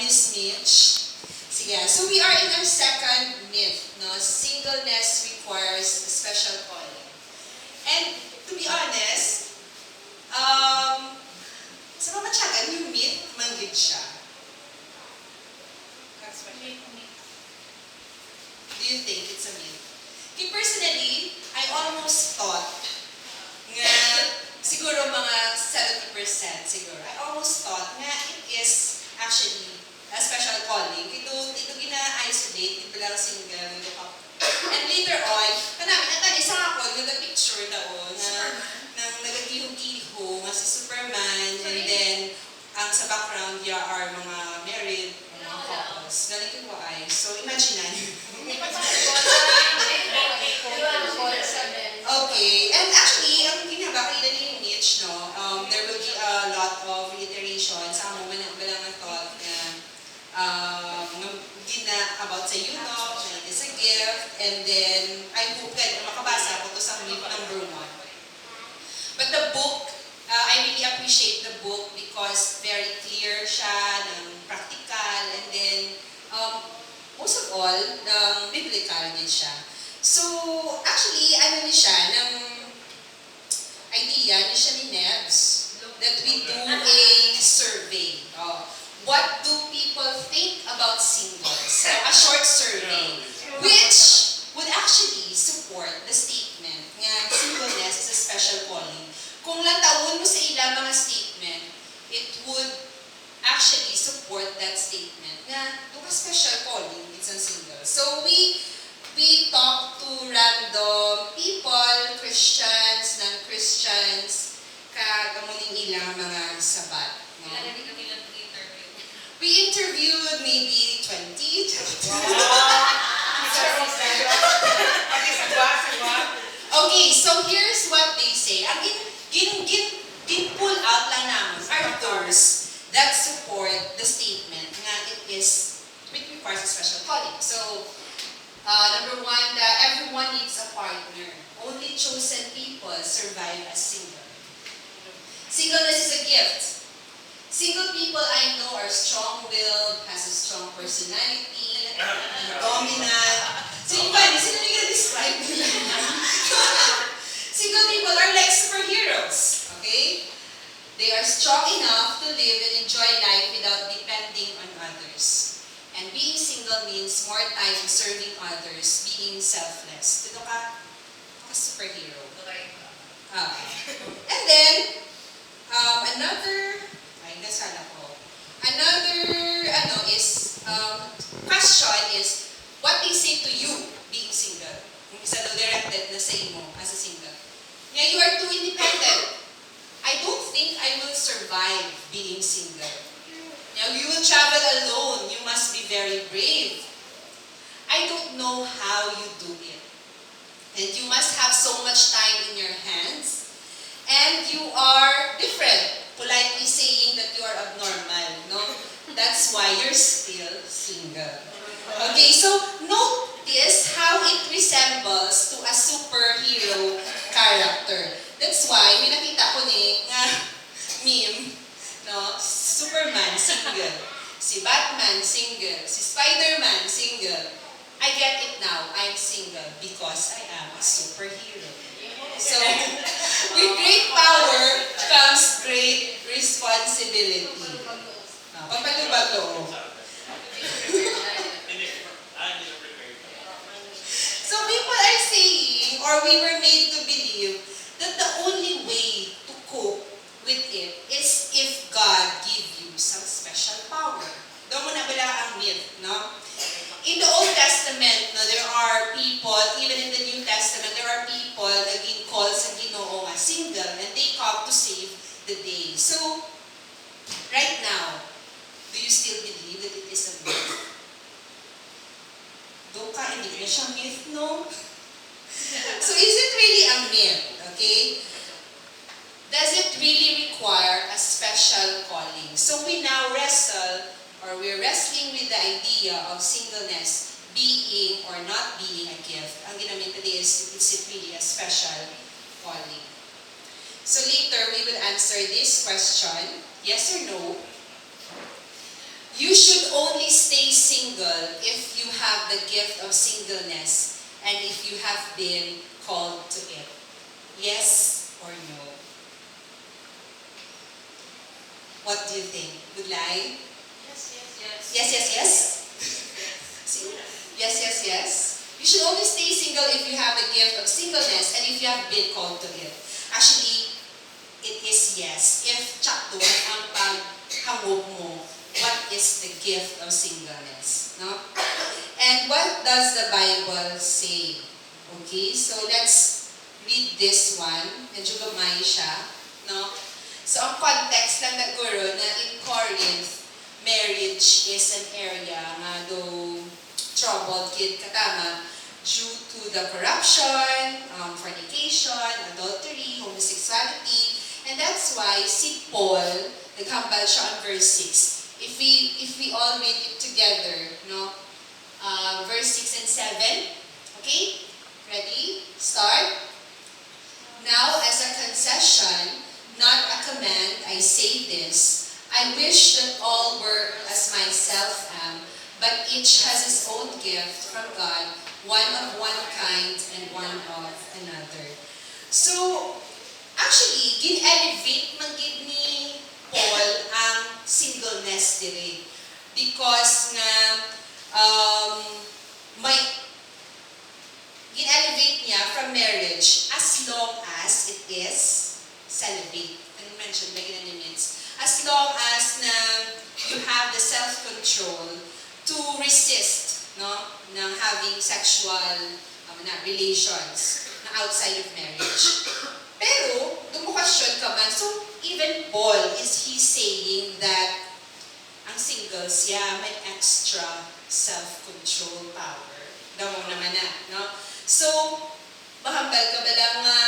Miss Mitch. Sige, so we are in our second myth, no? Singleness requires a special calling. And to be honest, sa mga matyagan, yung myth, manggid siya. Do you think it's a myth? Okay, personally, I almost thought nga siguro mga 70% siguro. I almost thought nga it is actually a special calling. Ito gina-isolate, ito lang single, ito ka. And later on, kanami, isang ako, yung picture daw ng nagatiho-giho, nga si Superman, and then, ang sa background, there are mga married, mga couples. Ganito ko ay. So, imagine na niyo. Okay, and actually, ang ginabakita ni Mitch, no, there will be a lot of reiteration sa moment na balang na thought na about sa eunuch, na it is a gift, and then I hope na makabasa ko to sa myth number 1. But the book, I really appreciate the book because very clear siya, ng practical, and then most of all, biblical din siya. So, actually, ano ni siya, ng idea ni siya ni Nebs, that we do a survey. What do people think about singles? A short survey, which would actually support the statement nga singleness is a special calling. Kung latawon mo sa ilang mga statement, it would actually support that statement nga do a special calling, it's a single. So we talk to random people, Christians, non-Christians, kagamuning ilang mga sabat. No? We interviewed maybe 20. Okay, so here's what they say. Ang gin-pull out lang namin are those that support the statement nga it requires a special calling. So, number 1, everyone needs a partner. Only chosen people survive as single. Singleness is a gift. Single people I know are strong-willed, has a strong personality, dominant. So yung ba, sino nila describe nila? Single people are like superheroes, okay? They are strong enough to live and enjoy life without depending on others. And being single means more time serving others, being selfless. Ito ka superhero. And then, question is, what they say to you being single. Yung isa daw directed na sa imo as a single. Yeah, you are too independent. I don't think I will survive being single. Yeah, you will travel alone. You must be very brave. I don't know how you do it. And you must have so much time in your hands. And you are different. Politely saying that you are abnormal, no? That's why you're still single. Okay, so notice how it resembles to a superhero character. That's why, may nakita ko ni nga meme, no? Superman, single. Si Batman, single. Si Spider-Man, single. I get it now. I'm single because I am a superhero. So, with great power comes great responsibility. Pagpalubag to. So, people are saying, or we were made to believe, that the only way to cope with it is if God give you some special power. Doon mo na bala ang myth, no? In the Old Testament, no, there are people, even in the New Testament, there are people naging called sa Ginoo nga single, and they come to save the day. So, right now, do you still believe that it is a myth? Doon ka, hindi rin siya myth, no? So, is it really a myth? Okay? Does it really require a special calling? So, we now wrestle, or we're wrestling with the idea of singleness being or not being a gift. Ang ginamit today is it really a special calling? So later, we will answer this question, yes or no. You should single if you have the gift of singleness and if you have been called to it? Yes or no? What do you think? Would lie? Yes, yes, yes. Yes, yes, yes? See? Yes, yes, yes. You should always stay single if you have the gift of singleness and if you have been called to it. Actually, it is yes. If tsak doon ang paghangog mo, what is the gift of singleness? No? And what does the Bible say? Okay, so let's read this one. Medyo gamay siya. No? So ang context lang na guro na in Corinth, marriage is an area nga though troubled kid katama due to the corruption, fornication, adultery, homosexuality, and that's why si Paul naghambal siya on verse 6. If we all read it together, no? Verse 6 and 7. Okay? Ready? Start. Now, as a concession, not a command, I say this. I wish that all were as myself am, but each has his own gift from God, one of one kind and one of another. So, actually, gin-elevate man gid ni Paul ang singleness diri. Because nga, may gin-elevate niya from marriage as long as it is celibate. And mentioned by the limits. As long as na you have the self-control to resist, no, ng having sexual relations na outside of marriage. Pero, question ka man, so even Paul, is he saying that ang singles, yeah, may extra self-control power? Damo naman na, no? So, mahambal ka ba lang nga,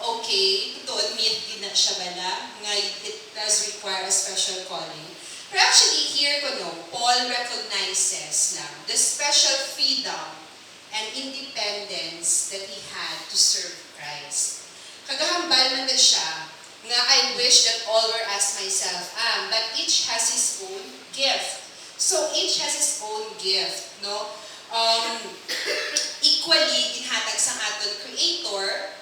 okay, to admit din na siya bala, nga it does require a special calling. But actually, here ko no, Paul recognizes lang the special freedom and independence that he had to serve Christ. Kagahambal man na siya, nga I wish that all were as myself am, but each has his own gift. So each has his own gift, no? Equally, ginhatag sa aton Creator,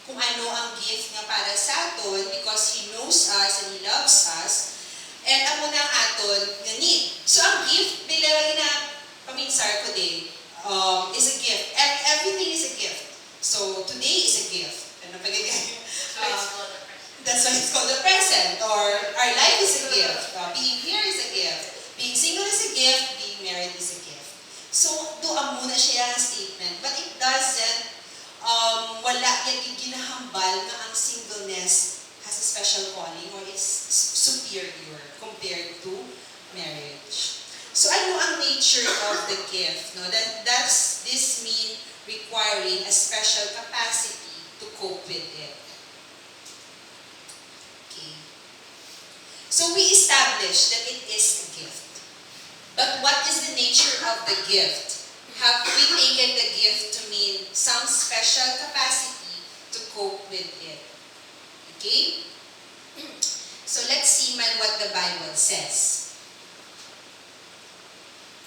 kung ano ang gift nga para sa aton, because He knows us and He loves us, and amo na ang aton nga need. So ang gift, bilang na paminsar ko din, is a gift. Everything is a gift. So today is a gift. Ano pa that's why it's called the present. Or our life is a gift. Being here is a gift. Being single is a gift. Being married is a gift. So, doon muna siya ang statement. But it doesn't, wala yan yung ginahambal na ang singleness has a special calling or is superior compared to marriage. So, ano ang nature of the gift? No? Does this mean requiring a special capacity to cope with it? Okay. So, we established that it is a gift. But what is the nature of the gift? Have we taken the gift to mean some special capacity to cope with it? Okay? So let's see man what the Bible says.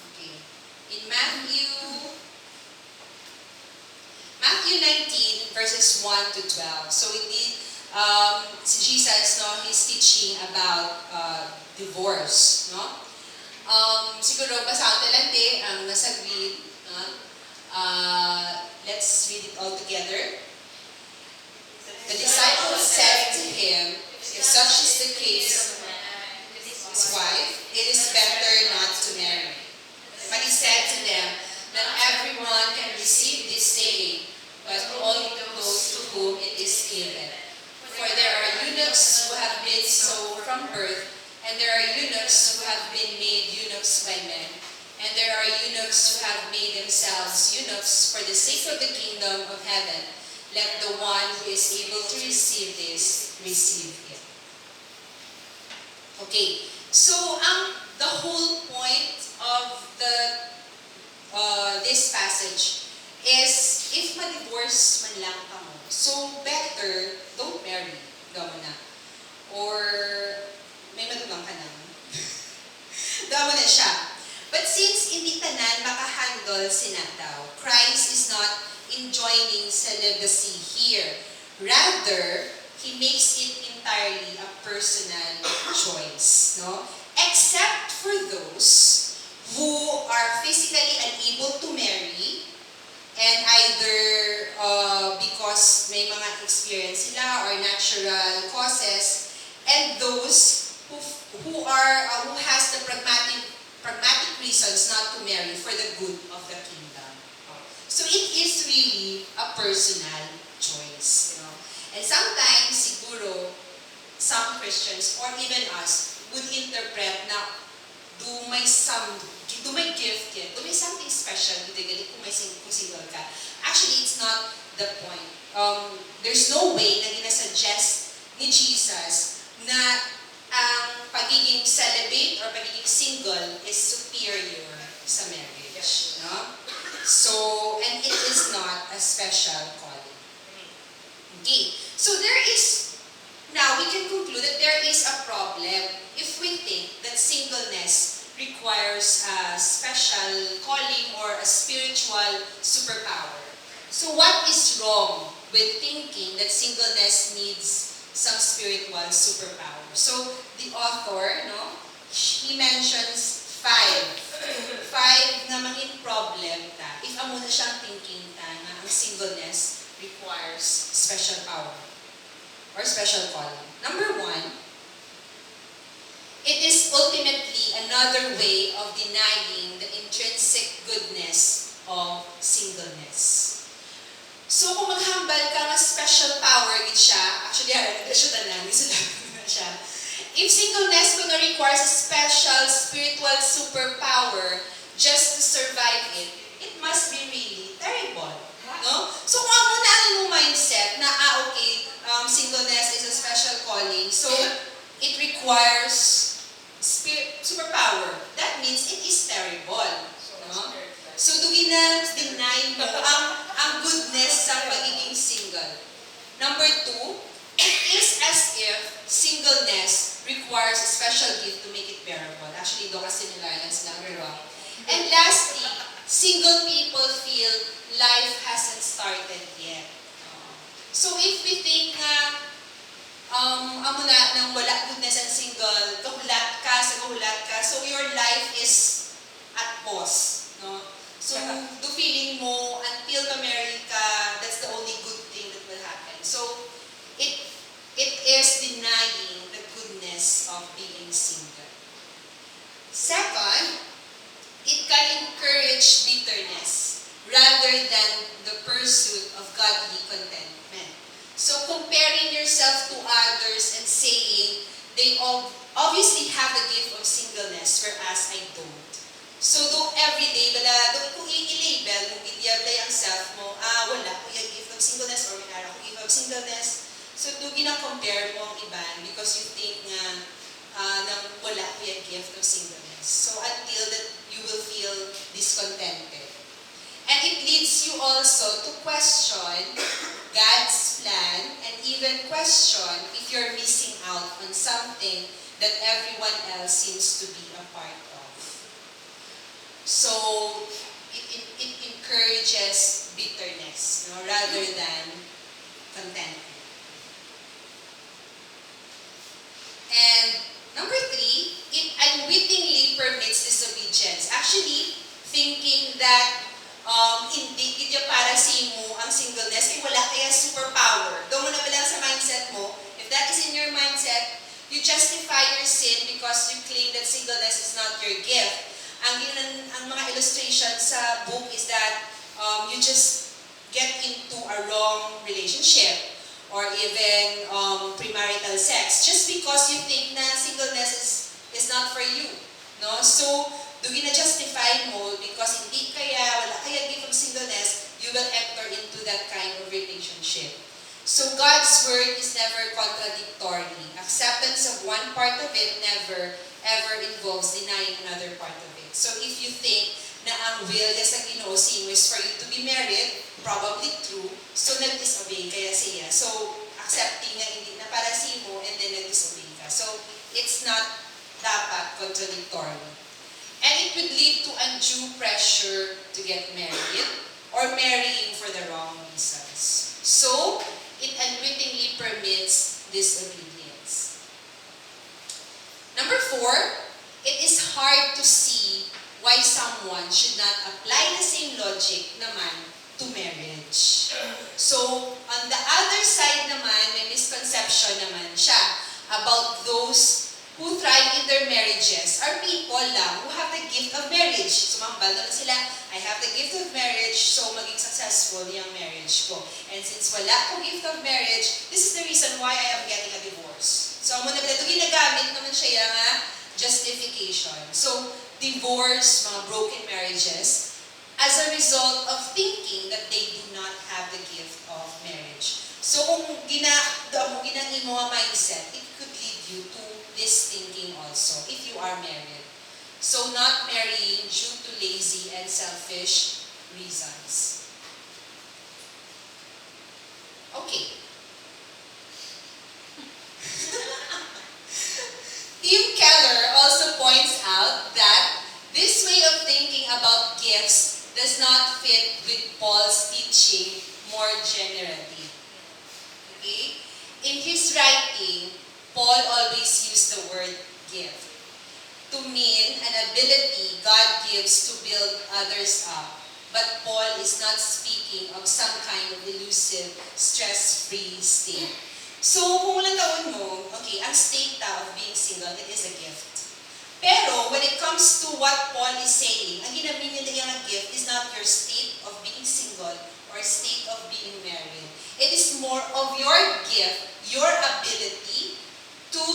Okay. In Matthew 19 verses 1 to 12. So indeed, Jesus, no, he's teaching about divorce, no? Siguro basahin lang din ang nasa grid. Let's read it all together. The disciples said to him, if such is the case, his wife, it is better not to marry. But he said to them, not everyone can receive this saying, but only those to whom it is given. For there are eunuchs who have been so from birth, and there are eunuchs who have been made eunuchs by men, and there are eunuchs who have made themselves eunuchs for the sake of the kingdom of heaven. Let the one who is able to receive this, receive it. Okay, so the whole point of this passage is if ma-divorce man lang ka mo, so better don't marry, gamo na. Or may matubang ka na. Dama na siya. But since hindi tanan makahandle sinataw, Christ is not enjoining celibacy here. Rather, He makes it entirely a personal choice, no? Except for those who are physically unable to marry, and either because may mga experience sila or natural causes, and those who has the pragmatic reasons not to marry for the good of the kingdom. So it is really a personal choice, you know. And sometimes siguro some Christians or even us would interpret na do may gift yet, do may something special kung single ka. Actually, it's not the point. There's no way na ginasuggest ni Jesus na ang pagiging celibate or pagiging single is superior sa marriage, no? So, and it is not a special calling. Okay, so now we can conclude that there is a problem if we think that singleness requires a special calling or a spiritual superpower. So what is wrong with thinking that singleness needs some spiritual superpower? So the author, no, he mentions five na mangin problem ta if amo na siyang thinking ta na ang singleness requires special power or special calling. Number one, it is ultimately another way of denying the intrinsic goodness of singleness. So kung maghambal ka ng special power gid siya, actually siya tanan, siya. If singleness gonna requires a special spiritual superpower just to survive it, it must be really terrible, no? So kung ako na ang mindset na okay, singleness is a special calling, so it requires superpower. That means it is terrible, no? So deny mo ang goodness sa pagiging single. Number two, it is as if singleness requires a special gift to make it bearable. Actually, doon kasi nilalians lang, diba? And lastly, single people feel life hasn't started yet. So if we think na amo na nang wala goodness and single, kahulat ka, so your life is at pause, no? So do feeling mo until ka-married ka, that's the only good thing that will happen. So it is denying the goodness of being single. Second, it can encourage bitterness rather than the pursuit of godly contentment. So comparing yourself to others and saying they obviously have the gift of singleness whereas I don't. So do everyday kung i-label mo i-label ang self mo, wala ko yung gift of singleness or may ko gift of singleness. So do gina-compare mo ang iba because you think na wala ko yung gift of singleness. So until that you will feel discontented. And it leads you also to question God's plan and even question if you're missing out on something that everyone else seems to be a part of. So it encourages bitterness, no, rather than contentment. And number three, it unwittingly permits disobedience. Actually, thinking that hindi kaya para sa mo ang singleness, kaya wala kaya superpower. Doon mo na lang sa mindset mo. If that is in your mindset, you justify your sin because you claim that singleness is not your gift. Ang mga illustration sa book is that you just get into a wrong relationship or even premarital sex just because you think na singleness is not for you, no? So do gina-justify mo because hindi wala kaya gift of singleness, you will enter into that kind of relationship. So God's word is never contradictory. Acceptance of one part of it never ever involves denying another part of it. So if you think na ang will niya sa Ginoo is for you to be married, probably true, so nag-disobey kaya siya. So accepting na hindi na para sa mo and then nag-disobey ka. So it's not dapat contradictory. And it it would lead to undue pressure to get married or marrying for the wrong reasons. So, it unwittingly permits disobedience. Number 4, it is hard to see why someone should not apply the same logic naman to marriage. So, on the other side naman, may misconception naman siya about those who thrive in their marriages are people lang who have the gift of marriage. Sumambal naman sila, I have the gift of marriage, so maging successful yung marriage ko. And since wala akong gift of marriage, this is the reason why I am getting a divorce. So, muna ito ginagamit naman siya yung justification. So, divorce, mga broken marriages, as a result of thinking that they do not have the gift of marriage. So, kung ginangin mo ang mindset, it could lead you to this thinking also, if you are married. So, not marrying due to lazy and selfish reasons. Okay. Tim Keller also points out that this way of thinking about gifts does not fit with Paul's teaching more generally. Okay? In his writing, Paul always used the word gift to mean an ability God gives to build others up. But Paul is not speaking of some kind of elusive, stress-free state. So, kung walang taon mo, okay, ang state of being single, it is a gift. Pero, when it comes to what Paul is saying, ang ginamin nila yung gift is not your state of being single or state of being married. It is more of your gift, your ability to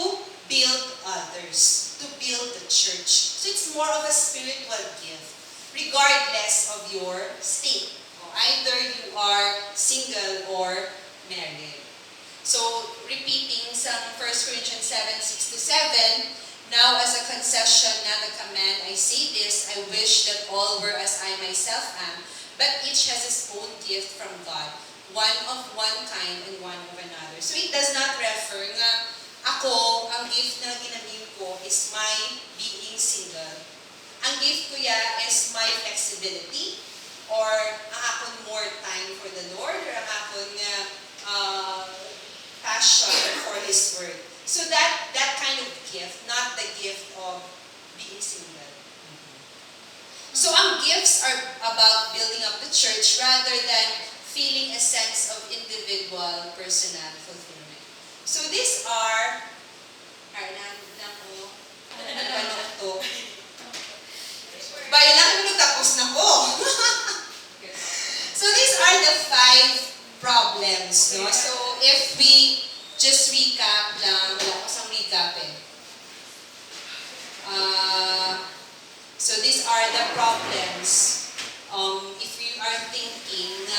build others, to build the church. So it's more of a spiritual gift, regardless of your state. Either you are single or married. So, repeating some 1 Corinthians 7:6-7, now as a concession, not a command, I say this, I wish that all were as I myself am, but each has his own gift from God, one of one kind and one of another. So it does not refer nga, ako, ang gift na ginamin ko is my being single. Ang gift ko is my flexibility, or ang akong more time for the Lord, or ang akong passion for His Word. So that kind of gift, not the gift of being single. So ang gifts are about building up the church rather than feeling a sense of individual personal fulfillment. So these are, Bailang minute tapos na ko. So these are the 5 problems, no? So if we just recap lang, wala ko sang recap eh. So these are the problems. If you are thinking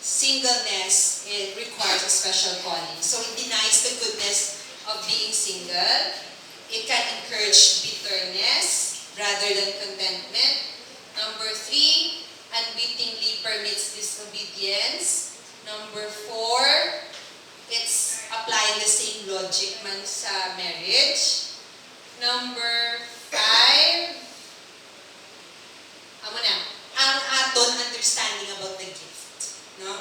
singleness, it requires a special calling. So it denies the goodness of being single. It can encourage bitterness rather than contentment. Number 3, unwittingly permits disobedience. Number 4, it's applying the same logic man sa marriage. Number 5, ang aton understanding about the gift. No?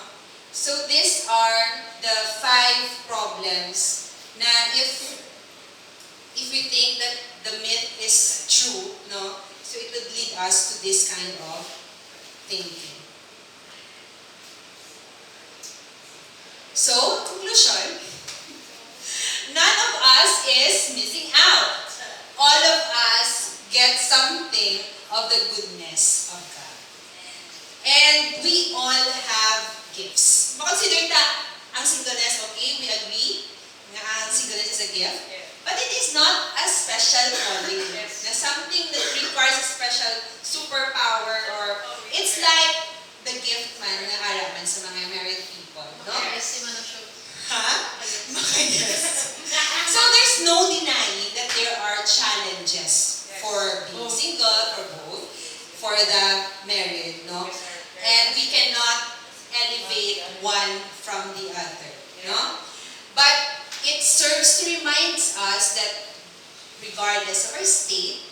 So these are the 5 problems na if we think that the myth is true, no? So it would lead us to this kind of thinking. So, conclusion, none of us is missing out. All of us get something of the goodness of God. And we all have gifts. Makonsider ang singleness, okay? We agree na ang singleness is a gift. But it is not a special calling. Na something that requires a special superpower or it's like the gift man na araman sa mga married people. No? Ha? Yes. So there's no denying that there are challenges for being single, for both, for the married, no? And we cannot elevate one from the other, no? But it serves to remind us that regardless of our state,